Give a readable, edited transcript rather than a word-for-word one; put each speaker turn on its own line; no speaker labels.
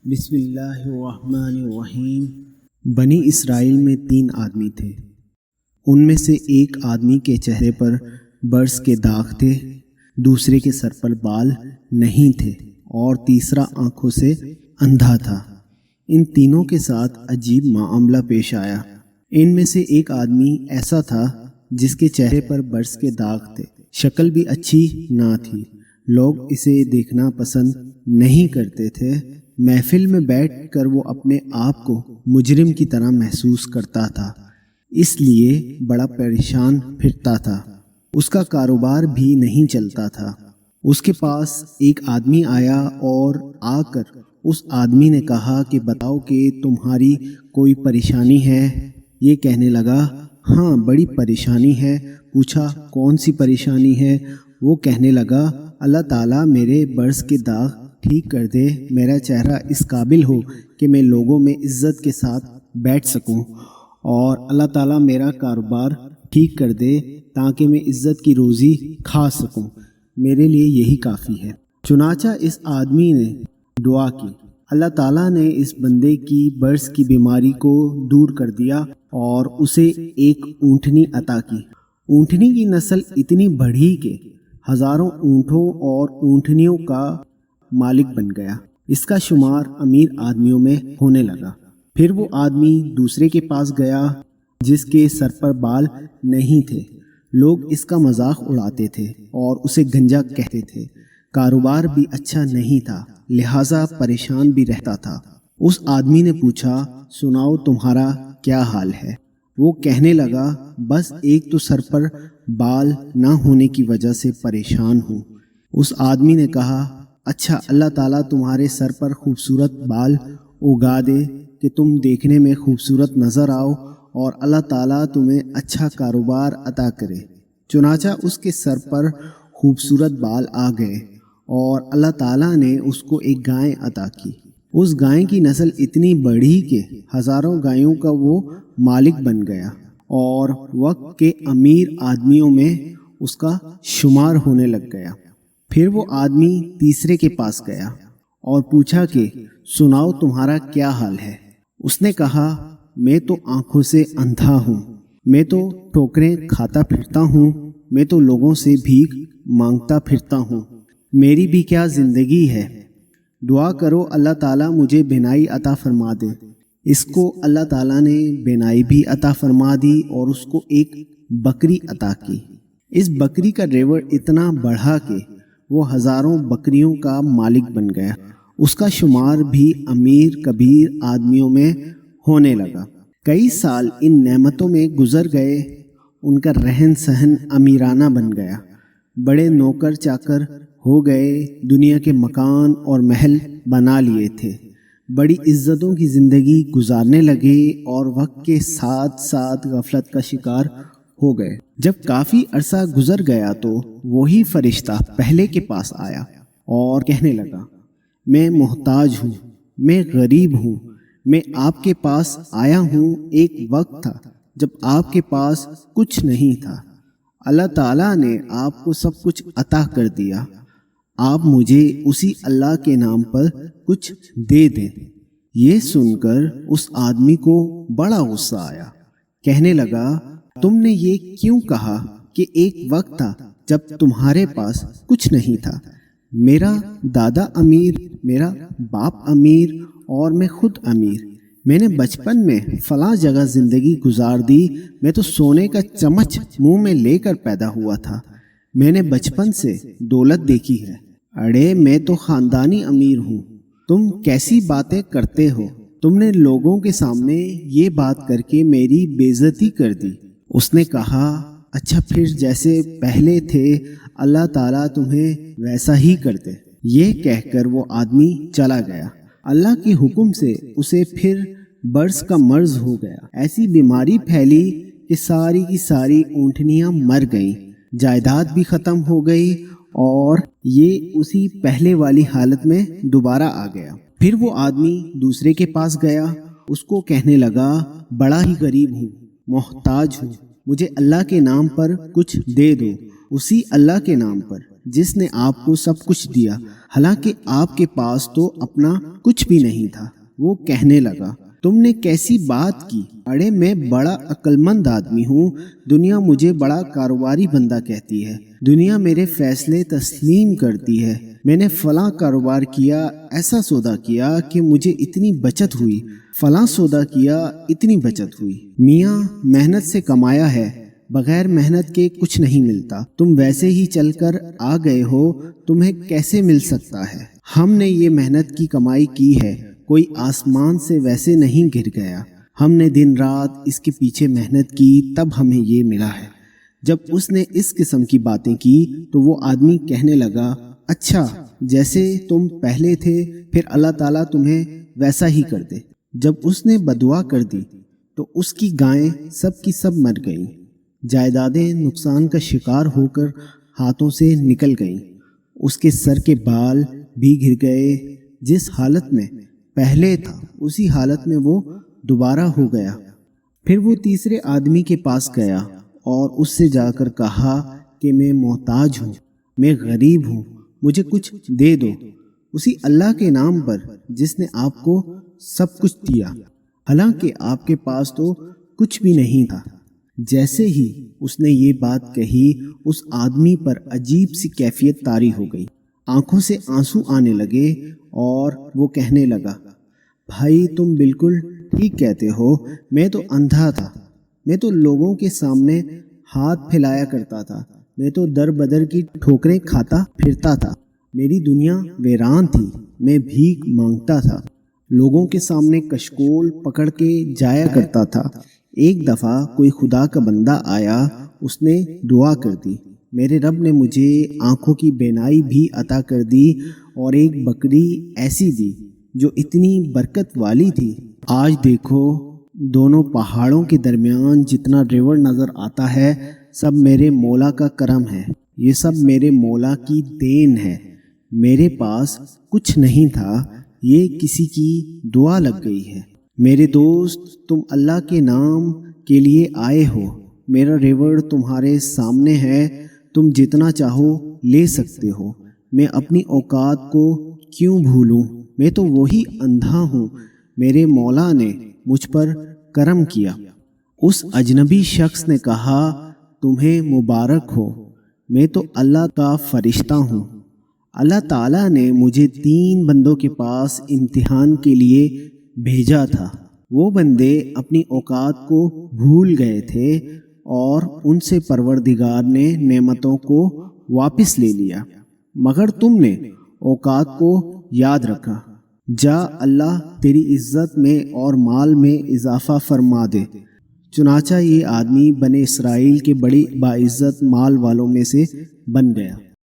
بسم اللہ الرحمن الرحیم۔ بنی اسرائیل میں 3 آدمی تھے۔ ان میں سے ایک آدمی کے چہرے پر برس کے داغ تھے، دوسرے کے سر پر بال نہیں تھے اور تیسرا آنکھوں سے اندھا تھا۔ ان تینوں کے ساتھ عجیب معاملہ پیش آیا۔ ان میں سے ایک آدمی ایسا تھا جس کے چہرے پر برس کے داغ تھے، شکل بھی اچھی نہ تھی، لوگ اسے دیکھنا پسند نہیں کرتے تھے۔ محفل میں بیٹھ کر وہ اپنے آپ کو مجرم کی طرح محسوس کرتا تھا، اس لیے بڑا پریشان پھرتا تھا۔ اس کا کاروبار بھی نہیں چلتا تھا۔ اس کے پاس ایک آدمی آیا اور آ کر اس آدمی نے کہا کہ بتاؤ کہ تمہاری کوئی پریشانی ہے؟ یہ کہنے لگا ہاں بڑی پریشانی ہے۔ پوچھا کون سی پریشانی ہے؟ وہ کہنے لگا اللہ تعالیٰ میرے برس کے داغ ٹھیک کر دے، میرا چہرہ اس قابل ہو کہ میں لوگوں میں عزت کے ساتھ بیٹھ سکوں، اور اللہ تعالیٰ میرا کاروبار ٹھیک کر دے تاکہ میں عزت کی روزی کھا سکوں، میرے لیے یہی کافی ہے۔ چنانچہ اس آدمی نے دعا کی، اللہ تعالیٰ نے اس بندے کی برس کی بیماری کو دور کر دیا اور اسے ایک اونٹنی عطا کی۔ اونٹنی کی نسل اتنی بڑھی کہ ہزاروں اونٹوں اور اونٹنیوں کا مالک بن گیا۔ اس کا شمار امیر آدمیوں میں ہونے لگا۔ پھر وہ آدمی دوسرے کے پاس گیا جس کے سر پر بال نہیں تھے۔ لوگ اس کا مذاق اڑاتے تھے اور اسے گنجا کہتے تھے۔ کاروبار بھی اچھا نہیں تھا، لہٰذا پریشان بھی رہتا تھا۔ اس آدمی نے پوچھا سناؤ تمہارا کیا حال ہے؟ وہ کہنے لگا بس ایک تو سر پر بال نہ ہونے کی وجہ سے پریشان ہوں۔ اس آدمی نے کہا اچھا اللہ تعالیٰ تمہارے سر پر خوبصورت بال اگا دے کہ تم دیکھنے میں خوبصورت نظر آؤ، اور اللہ تعالیٰ تمہیں اچھا کاروبار عطا کرے۔ چنانچہ اس کے سر پر خوبصورت بال آ گئے اور اللہ تعالیٰ نے اس کو ایک گائے عطا کی۔ اس گائے کی نسل اتنی بڑھی کہ ہزاروں گایوں کا وہ مالک بن گیا اور وقت کے امیر آدمیوں میں اس کا شمار ہونے لگ گیا۔ پھر وہ آدمی تیسرے کے پاس گیا اور پوچھا کہ سناؤ تمہارا کیا حال ہے؟ اس نے کہا میں تو آنکھوں سے اندھا ہوں، میں تو ٹھوکریں کھاتا پھرتا ہوں، میں تو لوگوں سے بھیک مانگتا پھرتا ہوں، میری بھی کیا زندگی ہے؟ دعا کرو اللہ تعالیٰ مجھے بینائی عطا فرما دے۔ اس کو اللہ تعالیٰ نے بینائی بھی عطا فرما دی اور اس کو ایک بکری عطا کی۔ اس بکری کا ریوڑ اتنا بڑھا کہ وہ ہزاروں بکریوں کا مالک بن گیا۔ اس کا شمار بھی امیر کبیر آدمیوں میں ہونے لگا۔ کئی سال ان نعمتوں میں گزر گئے، ان کا رہن سہن امیرانہ بن گیا، بڑے نوکر چاکر ہو گئے، دنیا کے مکان اور محل بنا لیے تھے، بڑی عزتوں کی زندگی گزارنے لگے اور وقت کے ساتھ ساتھ غفلت کا شکار ہو گئے۔ جب کافی عرصہ گزر گیا تو وہی فرشتہ پہلے کے پاس آیا اور کہنے لگا میں محتاج ہوں، میں غریب ہوں، میں آپ کے پاس آیا ہوں۔ ایک وقت تھا جب آپ کے پاس کچھ نہیں تھا، اللہ تعالیٰ نے آپ کو سب کچھ عطا کر دیا، آپ مجھے اسی اللہ کے نام پر کچھ دے دیں۔ یہ سن کر اس آدمی کو بڑا غصہ آیا، کہنے لگا تم نے یہ کیوں کہا کہ ایک وقت تھا جب تمہارے پاس کچھ نہیں تھا؟ میرا دادا امیر، میرا باپ امیر اور میں خود امیر، میں نے بچپن میں فلاں جگہ زندگی گزار دی، میں تو سونے کا چمچ منہ میں لے کر پیدا ہوا تھا، میں نے بچپن سے دولت دیکھی ہے، اڑے میں تو خاندانی امیر ہوں، تم کیسی باتیں کرتے ہو؟ تم نے لوگوں کے سامنے یہ بات کر کے میری بے عزتی کر دی۔ اس نے کہا اچھا پھر جیسے پہلے تھے اللہ تعالیٰ تمہیں ویسا ہی کر دے۔ یہ کہہ کر وہ آدمی چلا گیا۔ اللہ کے حکم سے اسے پھر برس کا مرض ہو گیا، ایسی بیماری پھیلی کہ ساری کی ساری اونٹنیاں مر گئیں، جائیداد بھی ختم ہو گئی اور یہ اسی پہلے والی حالت میں دوبارہ آ گیا۔ پھر وہ آدمی دوسرے کے پاس گیا، اس کو کہنے لگا بڑا ہی غریب ہوں، محتاج ہوں، مجھے اللہ کے نام پر کچھ دے دو۔ اسی اللہ کے نام پر جس نے آپ کو سب کچھ دیا، حالانکہ آپ کے پاس تو اپنا کچھ بھی نہیں تھا۔ وہ کہنے لگا، تم نے کیسی بات کی؟ اڑے میں بڑا عقل مند آدمی ہوں، دنیا مجھے بڑا کاروباری بندہ کہتی ہے، دنیا میرے فیصلے تسلیم کرتی ہے، میں نے فلاں کاروبار کیا، ایسا سودا کیا کہ مجھے اتنی بچت ہوئی، فلاں سودا کیا، اتنی بچت ہوئی۔ میاں محنت سے کمایا ہے، بغیر محنت کے کچھ نہیں ملتا، تم ویسے ہی چل کر آ گئے ہو، تمہیں کیسے مل سکتا ہے؟ ہم نے یہ محنت کی کمائی کی ہے، کوئی آسمان سے ویسے نہیں گر گیا، ہم نے دن رات اس کے پیچھے محنت کی، تب ہمیں یہ ملا ہے۔ جب اس نے اس قسم کی باتیں کی تو وہ آدمی کہنے لگا، اچھا جیسے تم پہلے تھے، پھر اللہ تعالیٰ تمہیں ویسا ہی کر دے۔ جب اس نے بدعا کر دی تو اس کی گائیں سب کی سب مر گئیں، جائیدادیں نقصان کا شکار ہو کر ہاتھوں سے نکل گئیں، اس کے سر کے بال بھی گر گئے، جس حالت میں پہلے تھا اسی حالت میں وہ دوبارہ ہو گیا۔ پھر وہ تیسرے آدمی کے پاس گیا اور اس سے جا کر کہا کہ میں محتاج ہوں، میں غریب ہوں، مجھے کچھ دے دو، اسی اللہ کے نام پر جس نے آپ کو سب کچھ دیا، حالانکہ آپ کے پاس تو کچھ بھی نہیں تھا۔ جیسے ہی اس نے یہ بات کہی، اس آدمی پر عجیب سی کیفیت طاری ہو گئی، آنکھوں سے آنسو آنے لگے اور وہ کہنے لگا، بھائی تم بالکل ٹھیک کہتے ہو، میں تو اندھا تھا، میں تو لوگوں کے سامنے ہاتھ پھیلایا کرتا تھا، میں تو در بدر کی ٹھوکریں کھاتا پھرتا تھا، میری دنیا ویران تھی، میں بھیک مانگتا تھا، لوگوں کے سامنے کشکول پکڑ کے جایا کرتا تھا۔ ایک دفعہ کوئی خدا کا بندہ آیا، اس نے دعا کر دی، میرے رب نے مجھے آنکھوں کی بینائی بھی عطا کر دی اور ایک بکری ایسی دی جو اتنی برکت والی تھی۔ آج دیکھو دونوں پہاڑوں کے درمیان جتنا ریور نظر آتا ہے، سب میرے مولا کا کرم ہے، یہ سب میرے مولا کی دین ہے، میرے پاس کچھ نہیں تھا، یہ کسی کی دعا لگ گئی ہے۔ میرے دوست تم اللہ کے نام کے لیے آئے ہو، میرا ریور تمہارے سامنے ہے، تم جتنا چاہو لے سکتے ہو، میں اپنی اوقات کو کیوں بھولوں، میں تو وہی اندھا ہوں، میرے مولا نے مجھ پر کرم کیا۔ اس اجنبی شخص نے کہا، تمہیں مبارک ہو، میں تو اللہ کا فرشتہ ہوں، اللہ تعالیٰ نے مجھے 3 بندوں کے پاس امتحان کے لیے بھیجا تھا، وہ بندے اپنی اوقات کو بھول گئے تھے اور ان سے پروردگار نے نعمتوں کو واپس لے لیا، مگر تم نے اوقات کو یاد رکھا۔ جا اللہ تیری عزت میں اور مال میں اضافہ فرما دے۔ چنانچہ یہ آدمی بنی اسرائیل کے بڑی باعزت مال والوں میں سے بن گیا۔